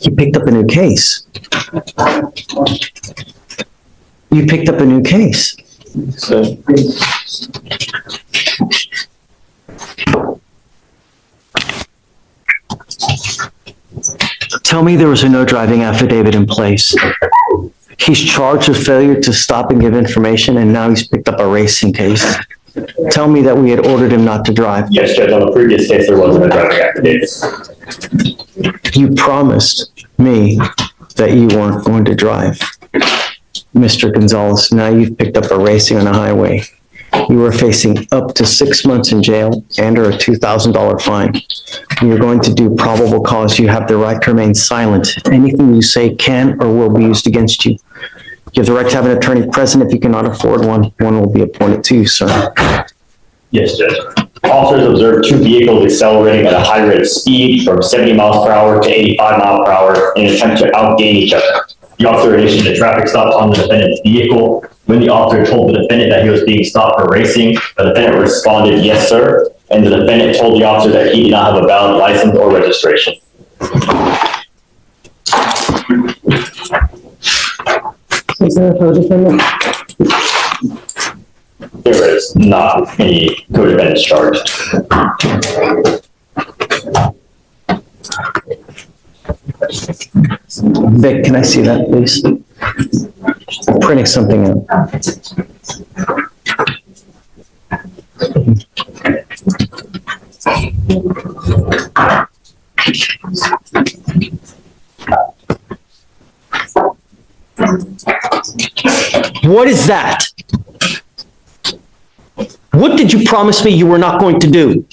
You picked up a new case. You picked up a new case. So, Tell me there was a no driving affidavit in place. He's charged with failure to stop and give information, and now he's picked up a racing case. Tell me that we had ordered him not to drive. Yes, Judge, on the previous case, there wasn't a driving affidavit. You promised me that you weren't going to drive. Mr. Gonzalez, now you've picked up a racing on a highway. You are facing up to 6 months in jail and or a $2,000 fine. You're going to do probable cause. You have the right to remain silent. Anything you say can or will be used against you. You have the right to have an attorney present. If you cannot afford one, one will be appointed to you, sir. Yes, Judge. Officers observed two vehicles accelerating at a high rate of speed from 70 miles per hour to 85 miles per hour in an attempt to outgain each other. The officer initiated a traffic stop on the defendant's vehicle. When the officer told the defendant that he was being stopped for racing, the defendant responded, "Yes, sir." And the defendant told the officer that he did not have a valid license or registration. Is there a co-defendant? There is not any co-defendants charged. Vic, can I see that, please? I'm printing something out. What is that? What did you promise me you were not going to do?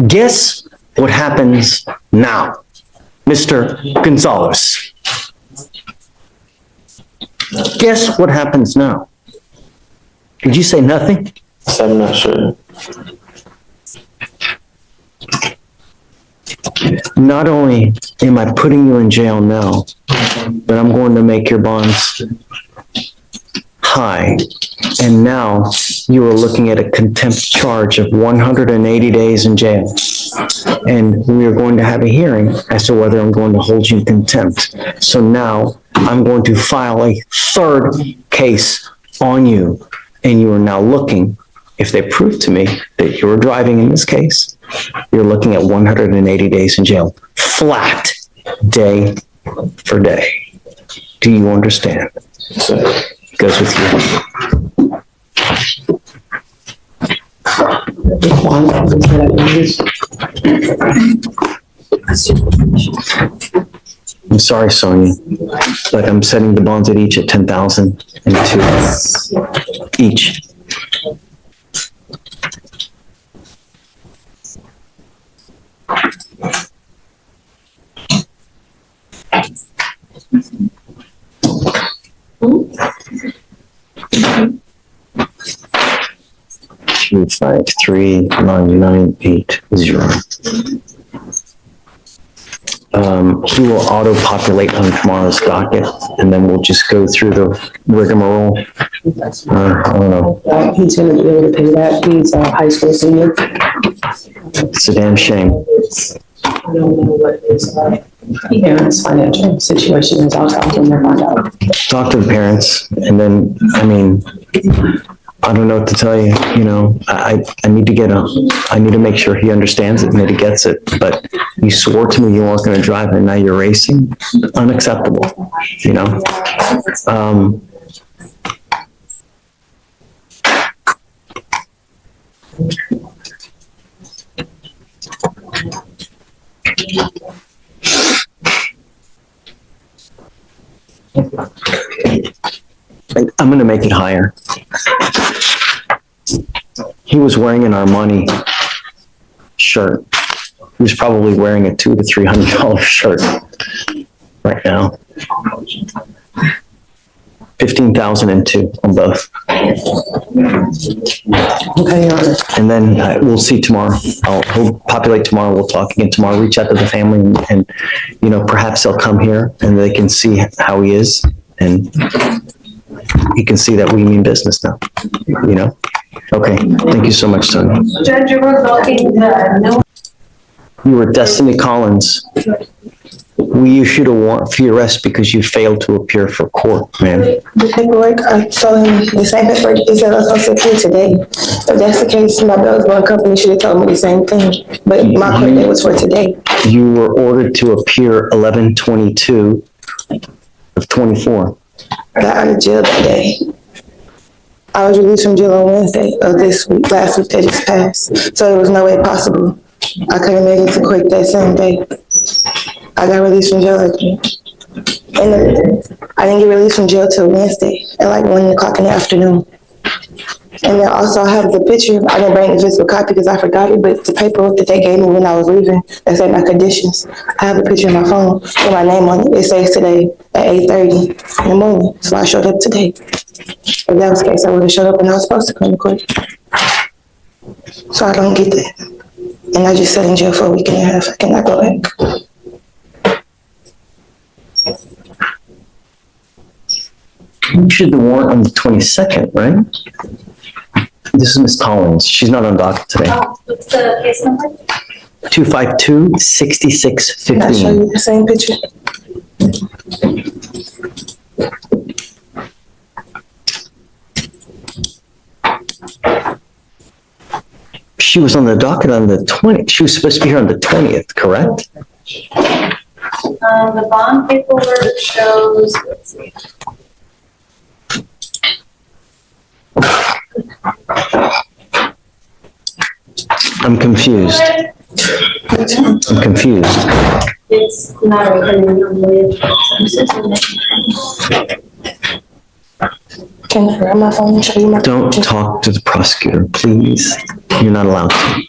Guess what happens now, Mr. Gonzalez? Guess what happens now? Did you say nothing? I'm not sure. Not only am I putting you in jail now, but I'm going to make your bonds high. And now you are looking at a contempt charge of 180 days in jail. And we are going to have a hearing as to whether I'm going to hold you in contempt. So now I'm going to file a third case on you. And you are now looking, if they prove to me that you were driving in this case, you're looking at 180 days in jail, flat, day for day. Do you understand? So, Goes with you. I'm sorry, Sonia, but I'm setting the bonds at each at 10,000 and 2 each. Two, 5, 3, 9, 9, 8, 0. He will auto-populate on tomorrow's docket, and then we'll just go through the rigmarole. I don't know. He's gonna be able to pay that. He's a high school senior. It's a damn shame. I don't know what his parents' financial situation is. I'll talk to him and find out. Talk to the parents, and then, I mean, I don't know what to tell you, you know, I need to make sure he understands it and that he gets it, but you swore to me you weren't gonna drive and now you're racing, unacceptable, you know? I'm gonna make it higher. He was wearing an Armani shirt. He was probably wearing a $200 to $300 shirt right now. 15,002 on both. Okay, Your Honor. And then we'll see tomorrow. He'll populate tomorrow. We'll talk again tomorrow. Reach out to the family and you know, perhaps they'll come here and they can see how he is and he can see that we mean business now, you know? Okay, thank you so much, Tony. Judge, you were looking, no. You were Destiny Collins. We issued a warrant for your arrest because you failed to appear for court, ma'am. The paperwork, I told him the same paperwork, he said I was supposed to appear today. If that's the case, my bills one company should have told me the same thing, but my court date was for today. You were ordered to appear 11/22 of 24. I got out of jail that day. I was released from jail on Wednesday of this week, last week that just passed, so there was no way possible. I could have made it to court that same day. I got released from jail again. And I didn't get released from jail till Wednesday at like 1:00 in the afternoon. And then also I have the picture. I didn't bring the physical copy because I forgot it, but the paperwork that they gave me when I was leaving, that said my conditions, I have a picture on my phone with my name on it. It says today at 8:30 in the morning, so I showed up today. If that was the case, I would have showed up when I was supposed to come to court. So I don't get that. And I just sat in jail for a week and a half. I cannot go back. You issued the warrant on the 22nd, right? This is Ms. Collins. She's not on docket today. What's the case number? 252-6615. Can I show you the same picture? She was on the docket on the 20th. She was supposed to be here on the 20th, correct? The bond paperwork shows, let's see. I'm confused. I'm confused. It's not recording on the. Can I grab my phone and show you my Don't picture? talk to the prosecutor, please. You're not allowed to.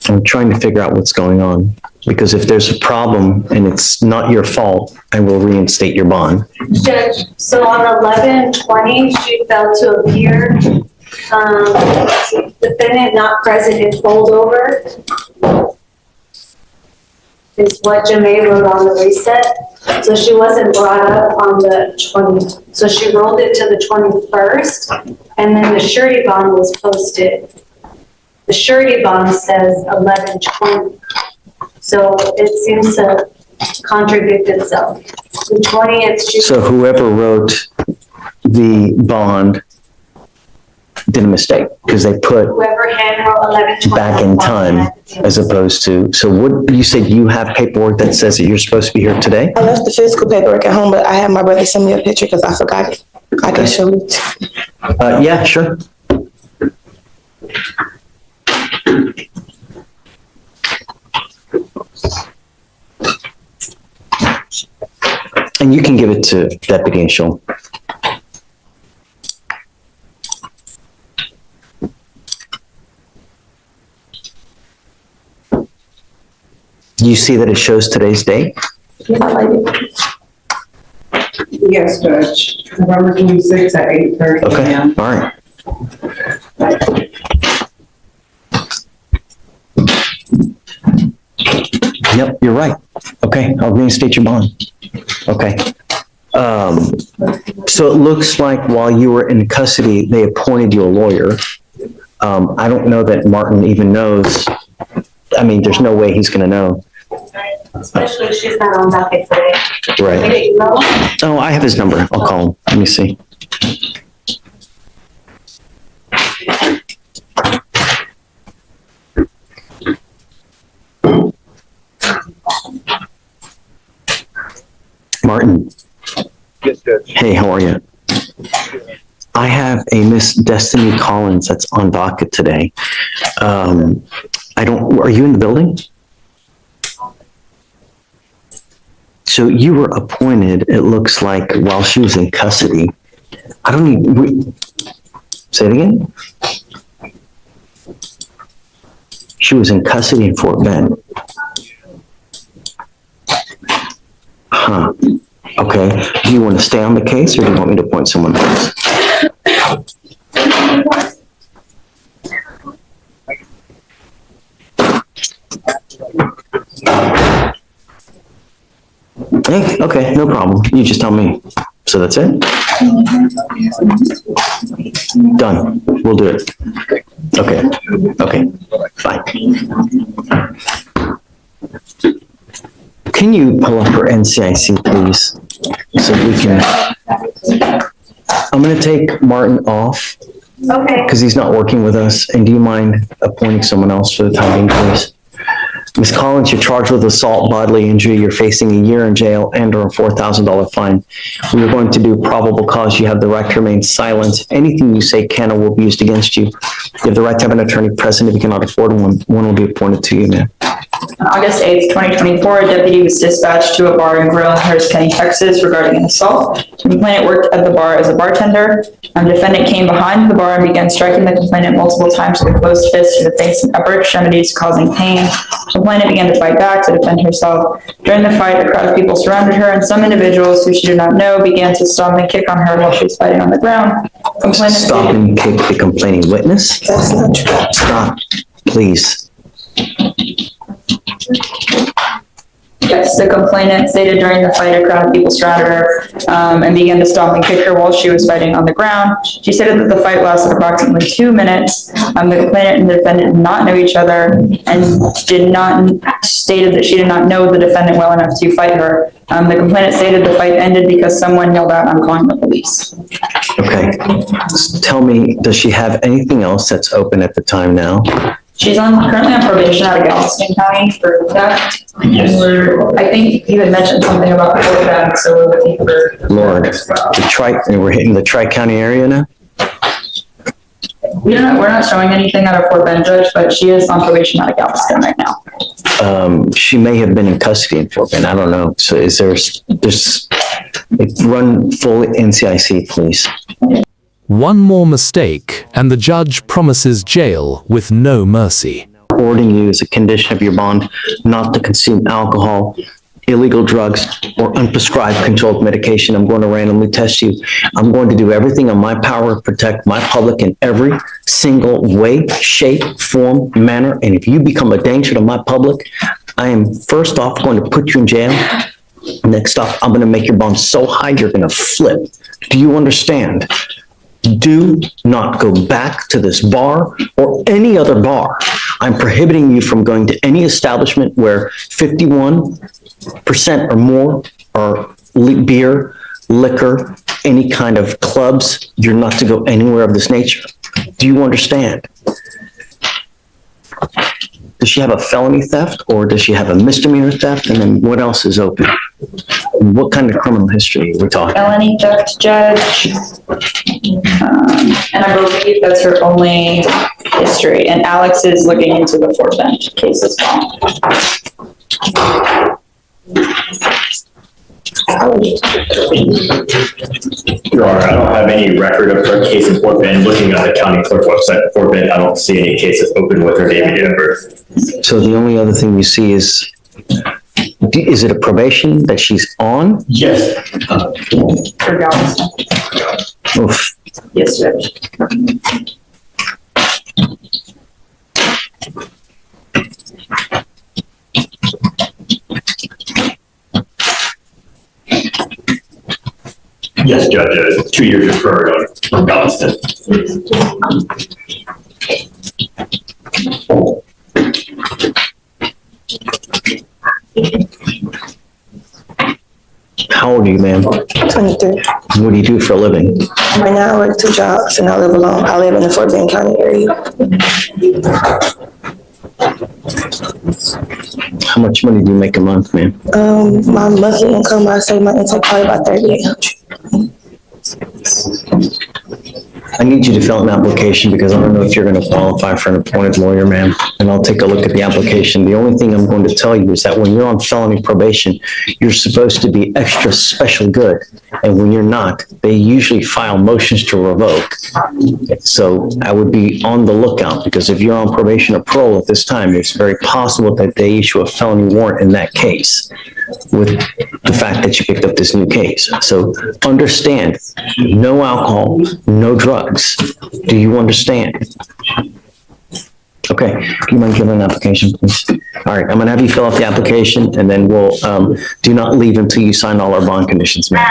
I'm trying to figure out what's going on, because if there's a problem and it's not your fault, I will reinstate your bond. Judge, so on 11/20, she failed to appear. Defendant not present in holdover is what Jamae wrote on the reset. So she wasn't brought up on the 20th. So she rolled it to the 21st, and then the surety bond was posted. The surety bond says 11/20. So it seems to contradict itself. The 20th, she. So whoever wrote the bond did a mistake, because they put Whoever hand wrote 11/20. back in time as opposed to, so what, you said you have paperwork that says that you're supposed to be here today? I left the physical paperwork at home, but I had my brother send me a picture because I forgot it. I can show it. Yeah, sure. And you can give it to Deputy Anshul. Do you see that it shows today's date? Yes, Judge. November 26th at 8:30 Okay, a.m. all right. Yep, you're right. Okay, I'll reinstate your bond. Okay. So it looks like while you were in custody, they appointed you a lawyer. I don't know that Martin even knows. I mean, there's no way he's gonna know. Especially if she's not on docket today. Right. Okay, no? Oh, I have his number. I'll call him. Let me see. Martin. Yes, Judge. Hey, how are you? I have a Miss Destiny Collins that's on docket today. Are you in the building? So you were appointed, it looks like, while she was in custody. I don't need, say it again? She was in custody in Fort Bend. Huh. Okay. Do you want to stay on the case, or do you want me to appoint someone else? Hey, okay, no problem. You just tell me. So that's it? Done. We'll do it. Okay. Okay. Fine. Can you pull up her NCIC, please? So we can, I'm gonna take Martin off Okay. because he's not working with us. And do you mind appointing someone else for the time being, please? Ms. Collins, you're charged with assault, bodily injury. You're facing a year in jail and or a $4,000 fine. We are going to do probable cause. You have the right to remain silent. Anything you say can or will be used against you. You have the right to have an attorney present. If you cannot afford one will be appointed to you, ma'am. On August 8th, 2024, a deputy was dispatched to a bar and grill in Harris County, Texas regarding an assault. The complainant worked at the bar as a bartender. Defendant came behind the bar and began striking the complainant multiple times with a closed fist to the face and upper extremities, causing pain. The complainant began to fight back to defend herself. During the fight, a crowd of people surrounded her, and some individuals who she did not know began to stomp and kick on her while she was fighting on the ground. Complainant Stop and kick the complaining witness. That's not true. Stop, please. Yes, the complainant stated during the fight, a crowd of people surrounded her and began to stomp and kick her while she was fighting on the ground. She stated that the fight lasted approximately 2 minutes. The complainant and the defendant did not know each other and stated that she did not know the defendant well enough to fight her. The complainant stated the fight ended because someone yelled out, "I'm calling the police." Okay. Tell me, does she have anything else that's open at the time now? She's currently on probation out of Galveston County for theft. Yes. I think you had mentioned something about the bag, so we're looking for. Lord, we're hitting the Tri-County area now? We're not showing anything out of Fort Bend, Judge, but she is on probation out of Galveston right now. She may have been in custody in Fort Bend. I don't know. So is there's run full NCIC, please. One more mistake, and the judge promises jail with no mercy. Ordering you as a condition of your bond not to consume alcohol, illegal drugs, or unprescribed controlled medication. I'm going to randomly test you. I'm going to do everything in my power to protect my public in every single way, shape, form, manner. And if you become a danger to my public, I am first off going to put you in jail. Next off, I'm going to make your bond so high you're going to flip. Do you understand? Do not go back to this bar or any other bar. I'm prohibiting you from going to any establishment where 51% or more are beer, liquor, any kind of clubs. You're not to go anywhere of this nature. Do you understand? Does she have a felony theft or does she have a misdemeanor theft? And then what else is open? What kind of criminal history are we talking? Felony theft, Judge. And I believe that's her only history. And Alex is looking into the Fort Bend case as well. Your Honor, I don't have any record of her case in Fort Bend. Looking at the county clerk website in Fort Bend, I don't see any cases open with her name and date of birth. So the only other thing you see is it a probation that she's on? Yes. For Galveston. Oof. Yes, Judge. Yes, Judge, 2 years referred on Galveston. How old are you, ma'am? 23. What do you do for a living? Right now, I work 2 jobs and I live alone. I live in the Fort Bend County area. How much money do you make a month, ma'am? My monthly income, I say my intake probably about $3,800. I need you to fill out an application because I don't know if you're going to qualify for an appointed lawyer, ma'am. And I'll take a look at the application. The only thing I'm going to tell you is that when you're on felony probation, you're supposed to be extra special good. And when you're not, they usually file motions to revoke. So I would be on the lookout because if you're on probation or parole at this time, it's very possible that they issue a felony warrant in that case with the fact that you picked up this new case. So understand, no alcohol, no drugs. Do you understand? Okay, do you mind giving an application, please? All right, I'm gonna have you fill out the application and then we'll, do not leave until you sign all our bond conditions, ma'am.